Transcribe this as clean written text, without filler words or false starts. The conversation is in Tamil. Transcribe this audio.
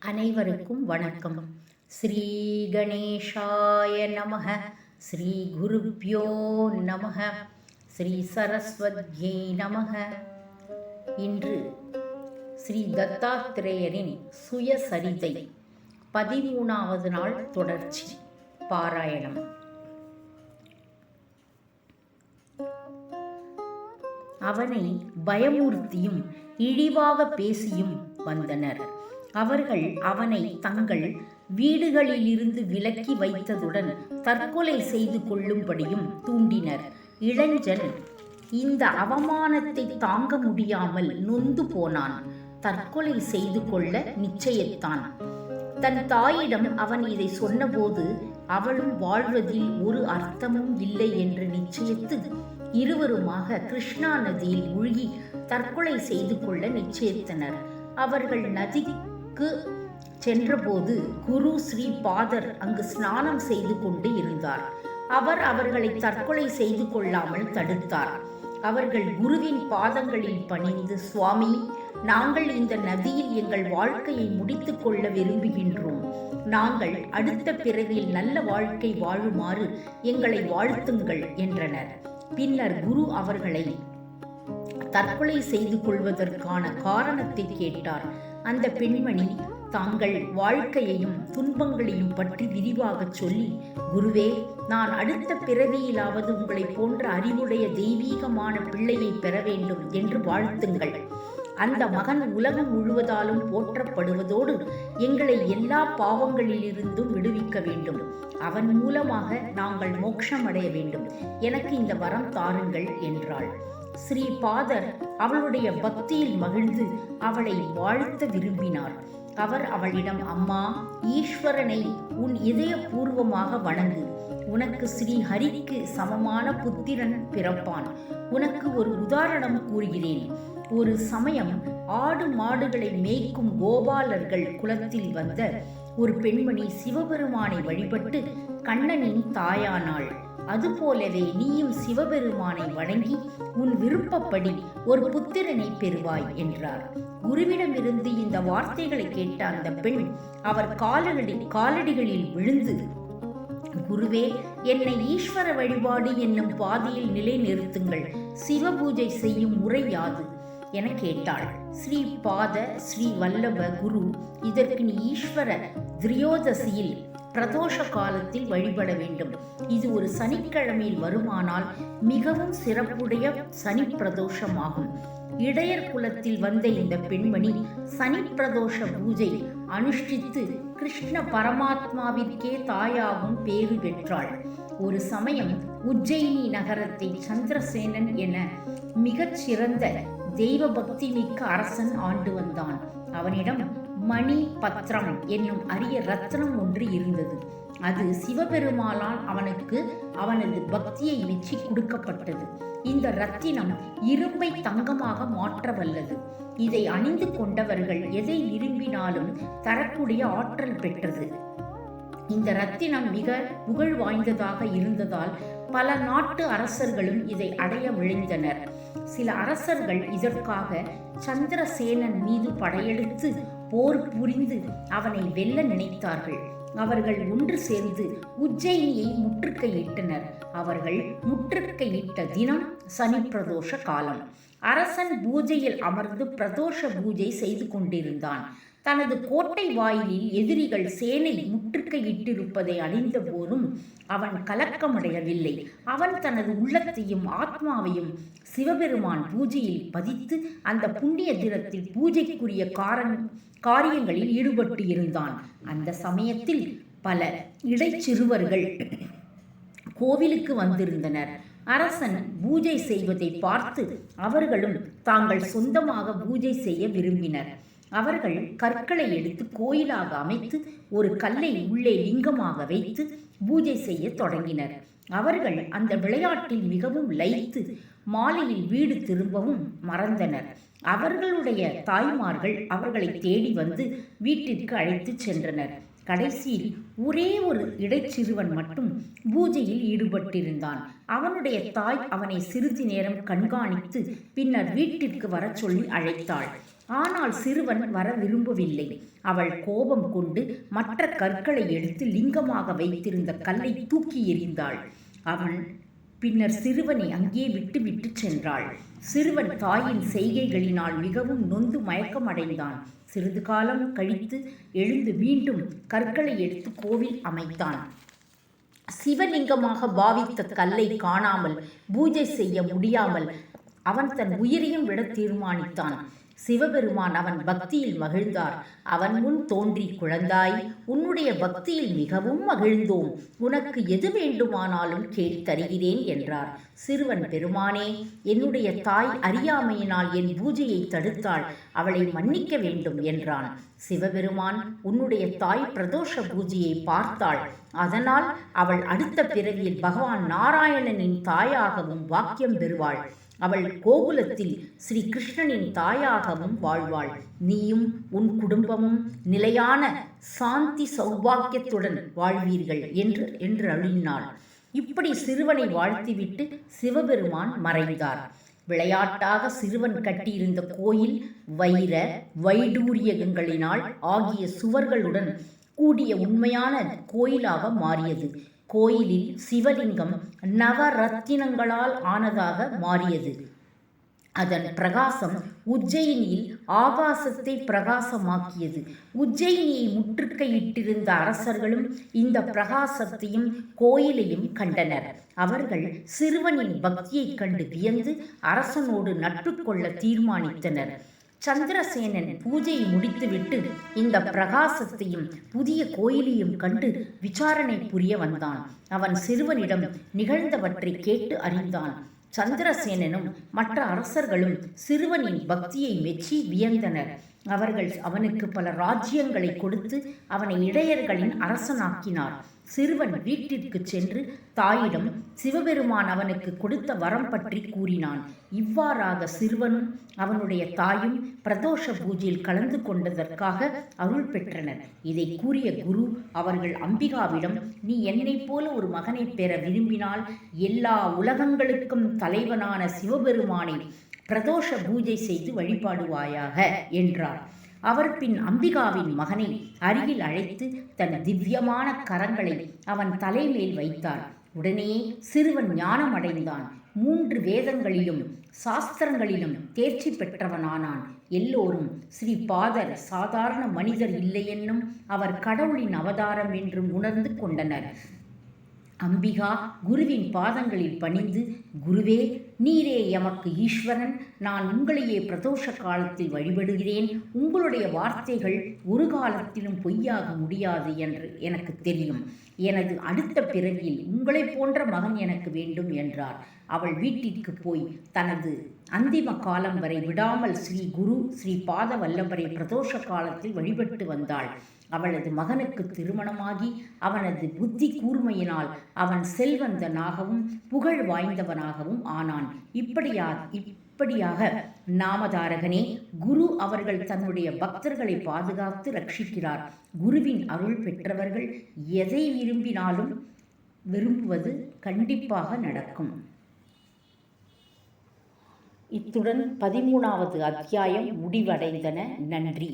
அனைவருக்கும் வணக்கம். ஸ்ரீ கணேஷாய நமக. ஸ்ரீ குருப்யோ நமக. ஸ்ரீ சரஸ்வத்யை நமக. இன்று ஸ்ரீ தத்தாத்திரேயரின் சுயசரிதை 13வது நாள் தொடர்ச்சி பாராயணம். அவனை பயமுறுத்தியும் இழிவாக பேசியும் வந்தனர். அவர்கள் அவனை தங்கள் வீடுகளிலிருந்து விலக்கி வைத்ததுடன் தற்கொலை செய்து கொள்ளும்படியும் தூண்டினர். இளைஞன் இந்த அவமானத்தை தாங்க முடியாமல் நொந்து போனான். தற்கொலை செய்து கொள்ள நிச்சயித்தான். தன் தாயிடம் அவன் இதை சொன்னபோது அவளும் வாழ்வதில் ஒரு அர்த்தமும் இல்லை என்று நிச்சயித்து இருவருமாக கிருஷ்ணா நதியில் மூழ்கி தற்கொலை செய்து கொள்ள நிச்சயித்தனர். அவர்கள் நதிக்கு சென்றபோது குரு ஸ்ரீ பாதர் அங்கு ஸ்நானம் செய்து கொண்டு இருந்தார். அவர் அவர்களை தற்கொலை செய்து கொள்ளாமல் தடுத்தார். அவர்கள் குருவின் பாதங்களில் பணிந்து, சுவாமி, நாங்கள் இந்த நதியில் எங்கள் வாழ்க்கையை முடித்துக் கொள்ள விரும்புகின்றோம். நாங்கள் அடுத்த பிறவியில் நல்ல வாழ்க்கை வாழுமாறு எங்களை வாழ்த்துங்கள் என்றனர். பின்னர் குரு அவர்களை தற்கொலை செய்து கொள்வதற்கான காரணத்தை கேட்டார். அந்த பெண்மணி தாங்கள் வாழ்க்கையையும் துன்பங்களையும் பற்றி விரிவாக சொல்லி, குருவே, நான் அடுத்த பிறவியிலாவது உங்களை போன்ற அறிவுடைய தெய்வீகமான பிள்ளையை பெற வேண்டும் என்று வாழ்த்துங்கள். அந்த மகன் உலகம் முழுவதாலும் போற்றப்படுவதோடு எங்களை எல்லா பாவங்களிலிருந்தும் விடுவிக்க வேண்டும். அவன் மூலமாக நாங்கள் மோட்சம் அடைய வேண்டும். எனக்கு இந்த வரம் தாருங்கள் என்றாள். ஸ்ரீ பாதர் அவளுடைய பக்தியில் மகிழ்ந்து அவளை வாழ்த்த விரும்பினார். அவர் அவளிடம், அம்மா, ஈஸ்வரனை உன் இதயபூர்வமாக வணங்கு. உனக்கு ஸ்ரீ ஹரிக்கு சமமான புத்திரன் பிறப்பான். உனக்கு ஒரு உதாரணம் கூறுகிறேன். ஒரு சமயம் ஆடு மாடுகளை மேய்க்கும் கோபாலர்கள் குலத்தில் வந்த ஒரு பெண்மணி சிவபெருமானை வழிபட்டு கண்ணனின் தாயானாள். அதுபோலவே நீயும் சிவபெருமானை வணங்கி உன் விருப்பப்படி ஒரு புத்திரனை பெறுவாய் என்றார். குருவிடமிருந்து இந்த வார்த்தைகளை கேட்ட அந்த பெண் அவர் காலடிகளில் விழுந்து, குருவே, என்னை ஈஸ்வர வழிபாடு என்னும் பாதையில் நிலைநிறுத்துங்கள். சிவபூஜை செய்யும் முறை யாது என கேட்டாள். ஸ்ரீ பாத ஸ்ரீ வல்லப குரு, இதற்கு நீ ஈஸ்வர திரியோதசியில் பிரதோஷ காலத்தில் வழிபட வேண்டும். இது ஒரு சனிக்கிழமையில் வருமானால் மிகவும் சிறப்புடைய சனி பிரதோஷமாகும். இடையர் குலத்தில் வந்த இந்த பெண்மணி சனி பிரதோஷ பூஜை அனுஷ்டித்து கிருஷ்ண பரமாத்மாவிற்கே தாயாகும் பேறு பெற்றாள். ஒரு சமயம் உஜ்ஜயினி நகரத்தை சந்திரசேனன் என மிகச் சிறந்த தெய்வ பக்தி மிக்க அரசன் ஆண்டு வந்தான். அவனிடம் மணி பத்திரம் என்னும் அரிய ரத்னம் ஒன்று இருந்தது. அது சிவபெருமானால் அவனுக்கு அவனது பக்தியை மெச்சி கொடுக்கப்பட்டது. இந்த ரத்தினம் இரும்பை தங்கமாக மாற்ற வல்லது. இதை அணிந்து கொண்டவர்கள் எதை விரும்பினாலும் தரக்கூடிய ஆற்றல் பெற்றது. இந்த ரத்தினம் மிக புகழ் வாய்ந்ததாக இருந்ததால் பல நாட்டு அரசர்களும் இதை அடைய விழைந்தனர். சில அரசர்கள் இதற்காக சந்திரசேனன் மீது படையெடுத்து போர் புரிந்து அவனை வெல்ல நினைத்தார்கள். அவர்கள் ஒன்று சேர்ந்து உஜ்ஜயினியை முற்றுகையிட்டனர். அவர்கள் முற்றுகையிட்ட தினம் சனி பிரதோஷ காலம். அரசன் பூஜையில் அமர்ந்து பிரதோஷ பூஜை செய்து கொண்டிருந்தான். தனது கோட்டை வாயிலில் எதிரிகள் சேனை முற்றுகையிட்டிருப்பதை அறிந்த போதும் அவன் கலக்கமடையவில்லை. அவன் தனது உள்ளத்தையும் ஆத்மாவையும் சிவபெருமான் பூஜையில் பதித்து அந்த புண்ணிய தினத்தில் பூஜைக்குரிய காரியங்களில் ஈடுபட்டு இருந்தான். அந்த சமயத்தில் பல இடைச்சிறுவர்கள் கோவிலுக்கு வந்திருந்தனர். அரசன் பூஜை செய்வதை பார்த்து அவர்களும் தாங்கள் சொந்தமாக பூஜை செய்ய விரும்பினர். அவர்கள் கற்களை எடுத்து கோயிலாக அமைத்து ஒரு கல்லை உள்ளே லிங்கமாக வைத்து பூஜை செய்ய தொடங்கினர். அவர்கள் அந்த விளையாட்டில் மிகவும் லயித்து மாலையில் வீடு திரும்பவும் மறந்தனர். அவர்களுடைய தாய்மார்கள் அவர்களை தேடி வந்து வீட்டிற்கு அழைத்து சென்றனர். கடைசியில் ஒரே ஒரு இடைச்சிறுவன் மட்டும் பூஜையில் ஈடுபட்டிருந்தான். அவனுடைய தாய் அவனை சிறிது நேரம் கண்காணித்து பின்னர் வீட்டிற்கு வர சொல்லி அழைத்தாள். ஆனால் சிறுவன் வர விரும்பவில்லை. அவள் கோபம் கொண்டு மற்ற கற்களை எடுத்து லிங்கமாக வைத்திருந்த கல்லை தூக்கி எறிந்தாள். அவன் பின்னர் சிறுவனை அங்கே விட்டு சென்றாள். சிறுவன் தாயின் செய்கைகளினால் மிகவும் நொந்து மயக்கமடைந்தான். சிறிது காலம் கழித்து எழுந்து மீண்டும் கற்களை எடுத்து கோவில் அமைத்தான். சிவலிங்கமாக பாவித்த கல்லை காணாமல் பூஜை செய்ய முடியாமல் அவன் தன் உயிரையும் விட தீர்மானித்தான். சிவபெருமான் அவன் பக்தியில் மகிழ்ந்தார். அவன் முன் தோன்றி, குழந்தாய், உன்னுடைய பக்தியில் மிகவும் மகிழ்ந்தோம். உனக்கு எது வேண்டுமானாலும் கேட்டு தருகிறேன் என்றார். சிறுவன், பெருமானே, என்னுடைய தாய் அறியாமையினால் என் பூஜையை தடுத்தாள். அவளை மன்னிக்க வேண்டும் என்றான். சிவபெருமான், உன்னுடைய தாய் பிரதோஷ பூஜையை பார்த்தாள். அதனால் அவள் அடுத்த பிறவியில் பகவான் நாராயணனின் தாயாகவும் வாக்கியம் பெறுவாள். அவள் கோகுலத்தில் ஸ்ரீ கிருஷ்ணனின் தாயாகவும் வாழ்வாள். நீயும் உன் குடும்பமும் நிலையான சாந்தி சௌபாக்கியத்துடன் வாழ்வீர்கள் என்று அருளினாள். இப்படி சிறுவனை வாழ்த்திவிட்டு சிவபெருமான் மறைந்தார். விளையாட்டாக சிறுவன் கட்டியிருந்த கோயில் வைர வைடூரியங்களினால் ஆகிய சுவர்களுடன் கூடிய உண்மையான கோயிலாக மாறியது. கோயிலில் சிவலிங்கம் நவரத்தினங்களால் ஆனதாக மாறியது. அதன் பிரகாசம் உஜ்ஜயினியில் ஆகாசத்தை பிரகாசமாக்கியது. உஜ்ஜயினியை முற்றுகையிட்டிருந்த அரசர்களும் இந்த பிரகாசத்தையும் கோயிலையும் கண்டனர். அவர்கள் சிறுவனின் பக்தியைக் கண்டு வியந்து அரசனோடு நட்பு கொள்ள தீர்மானித்தனர். சந்திரசேனன் பூஜையை முடித்துவிட்டு இந்த பிரகாசத்தையும் புதிய கோயிலையும் கண்டு விசாரணை புரிய வந்தான். அவன் சிறுவனிடம் நிகழ்ந்தவற்றை கேட்டு அறிந்தான். சந்திரசேனனும் மற்ற அரசர்களும் சிறுவனின் பக்தியை மெச்சி வியந்தனர். அவர்கள் அவனுக்கு பல ராஜ்யங்களை கொடுத்து அவனை இடையர்களின் அரசனாக்கினார். சிறுவன் வீட்டிற்கு சென்று தாயிடம் சிவபெருமான் அவனுக்கு கொடுத்த வரம் பற்றி கூறினான். இவ்வாறாக சிறுவனும் அவனுடைய தாயும் பிரதோஷ பூஜையில் கலந்து கொண்டதற்காக அருள் பெற்றனர். இதை கூறிய குரு அவர்கள் அம்பிகாவிடம், நீ என்னைப் போல ஒரு மகனை பெற விரும்பினால் எல்லா உலகங்களுக்கும் தலைவனான சிவபெருமானை பிரதோஷ பூஜை செய்து வழிபாடுவாயாக என்றார். அவர் பின் அம்பிகாவின் மகனை அருகில் அழைத்து தன் திவ்யமான கரங்களை அவன் தலைமேல் வைத்தார். உடனே சிறுவன் ஞானமடைந்தான். 3 வேதங்களிலும் சாஸ்திரங்களிலும் தேர்ச்சி பெற்றவனானான். எல்லோரும் ஸ்ரீபாதர் சாதாரண மனிதர் இல்லை என்னும் அவர் கடவுளின் அவதாரம் என்றும் உணர்ந்து கொண்டனர். அம்பிகா குருவின் பாதங்களில் பணிந்து, குருவே, நீரே எமக்கு ஈஸ்வரன். நான் உங்களையே பிரதோஷ காலத்தில் வழிபடுகிறேன். உங்களுடைய வார்த்தைகள் ஒரு காலத்திலும் பொய்யாக முடியாது என்று எனக்கு தெரியும். எனது அடுத்த பிறவியில் உங்களைப் போன்ற மகன் எனக்கு வேண்டும் என்றார். அவள் வீட்டிற்கு போய் தனது அந்திம காலம் வரை விடாமல் ஸ்ரீ குரு ஸ்ரீ பாத வல்லபரை பிரதோஷ காலத்தில் வழிபட்டு வந்தாள். அவளது மகனுக்கு திருமணமாகி அவனது புத்தி கூர்மையினால் அவன் செல்வந்தனாகவும் புகழ் வாய்ந்தவனாகவும் ஆனான். இப்படியாக நாமதாரகனே, குரு அவர்கள் தன்னுடைய பக்தர்களை பாதுகாத்து ரட்சிக்கிறார். குருவின் அருள் பெற்றவர்கள் எதை விரும்புவது கண்டிப்பாக நடக்கும். இத்துடன் 13வது அத்தியாயம் முடிவடைந்தன. நன்றி.